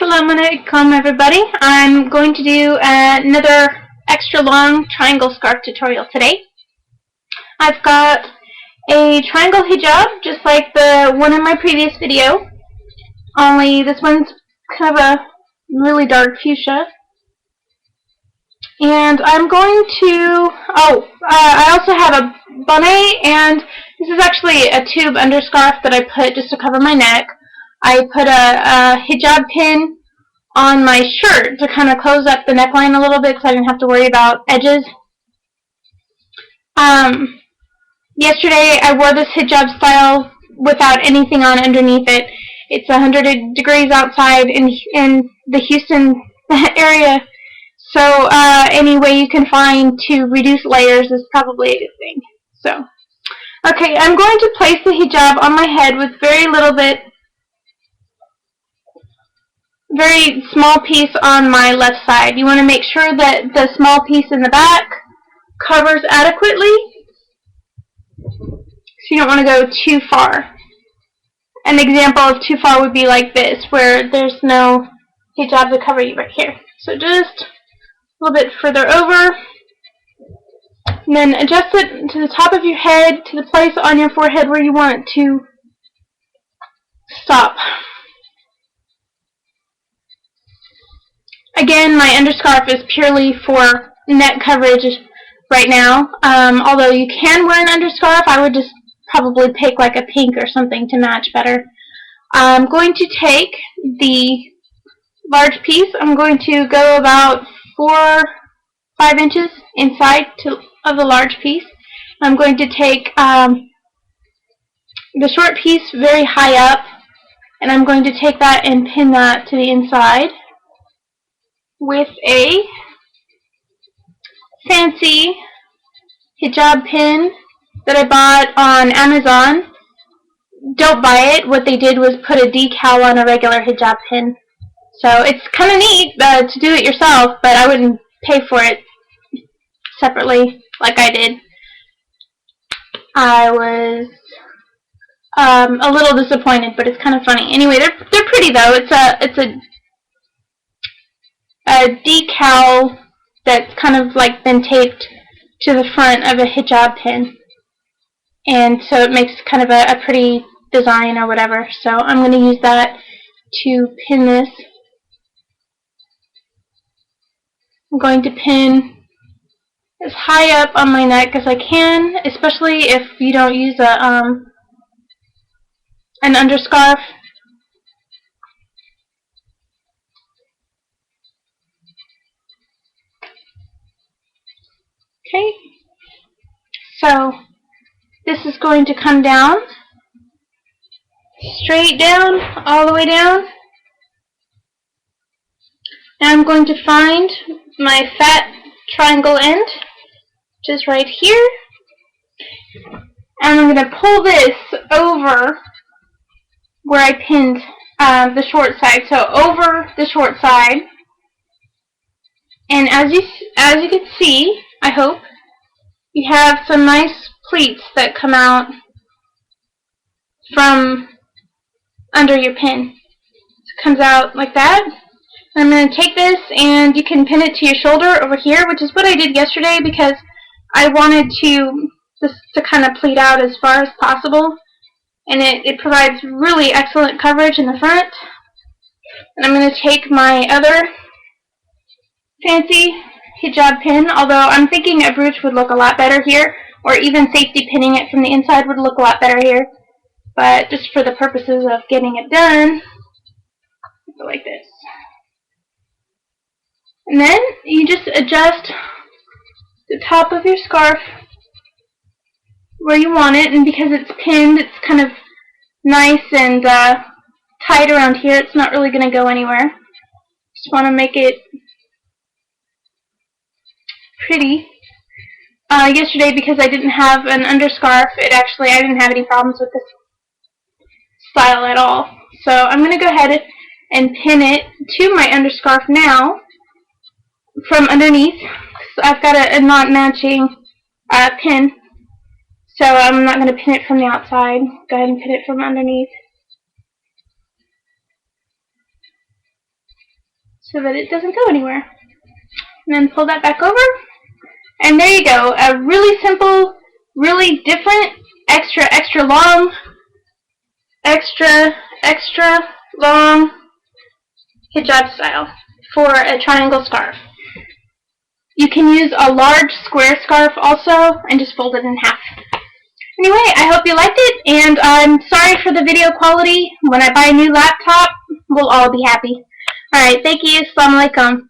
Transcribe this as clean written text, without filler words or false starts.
Assalamu alaikum everybody. I'm going to do another extra long triangle scarf tutorial today. I've got a triangle hijab just like the one in my previous video, only this one's kind of a really dark fuchsia. And I'm going to, I also have a bonnet, and this is actually a tube underscarf that I put just to cover my neck. I put a hijab pin on my shirt to kind of close up the neckline a little bit so I didn't have to worry about edges. Yesterday I wore this hijab style without anything on underneath it. It's 100 degrees outside in the Houston area, so any way you can find to reduce layers is probably a good thing. So, okay, I'm going to place the hijab on my head with very small piece on my left side. You want to make sure that the small piece in the back covers adequately, so you don't want to go too far. An example of too far would be like this, where there's no hijab to cover you right here. So just a little bit further over, and then adjust it to the top of your head, to the place on your forehead where you want it to stop. Again, my underscarf is purely for neck coverage right now. Although you can wear an underscarf, I would just probably pick like a pink or something to match better. I'm going to take the large piece. I'm going to go about 4-5 inches inside of the large piece. I'm going to take the short piece very high up, and I'm going to take that and pin that to the inside with a fancy hijab pin that I bought on Amazon. Don't buy it. What they did was put a decal on a regular hijab pin. So it's kind of neat to do it yourself, but I wouldn't pay for it separately like I did. I was a little disappointed, but it's kind of funny. Anyway, they're pretty though. It's a decal that's kind of like been taped to the front of a hijab pin, and so it makes kind of a pretty design or whatever. So I'm going to use that to pin this. I'm going to pin as high up on my neck as I can, especially if you don't use an underscarf. Okay, so this is going to come down, straight down, all the way down. Now I'm going to find my fat triangle end, which is right here, and I'm going to pull this over where I pinned the short side, so over the short side. And as you can see, I hope, you have some nice pleats that come out from under your pin. It comes out like that. And I'm going to take this, and you can pin it to your shoulder over here, which is what I did yesterday because I wanted this to kind of pleat out as far as possible. And it provides really excellent coverage in the front. And I'm going to take my other fancy hijab pin, although I'm thinking a brooch would look a lot better here, or even safety pinning it from the inside would look a lot better here. But just for the purposes of getting it done, go like this. And then you just adjust the top of your scarf where you want it, and because it's pinned, it's kind of nice and tight around here. It's not really going to go anywhere. Just want to make it pretty. Yesterday, because I didn't have an underscarf, I didn't have any problems with this style at all. So I'm going to go ahead and pin it to my underscarf now from underneath. So I've got a not matching pin, so I'm not going to pin it from the outside. Go ahead and pin it from underneath. so that it doesn't go anywhere. And then pull that back over. And there you go. A really simple, really different, extra long hijab style for a triangle scarf. You can use a large square scarf also and just fold it in half. Anyway, I hope you liked it, and I'm sorry for the video quality. When I buy a new laptop, we'll all be happy. Alright, thank you. Assalamu alaikum.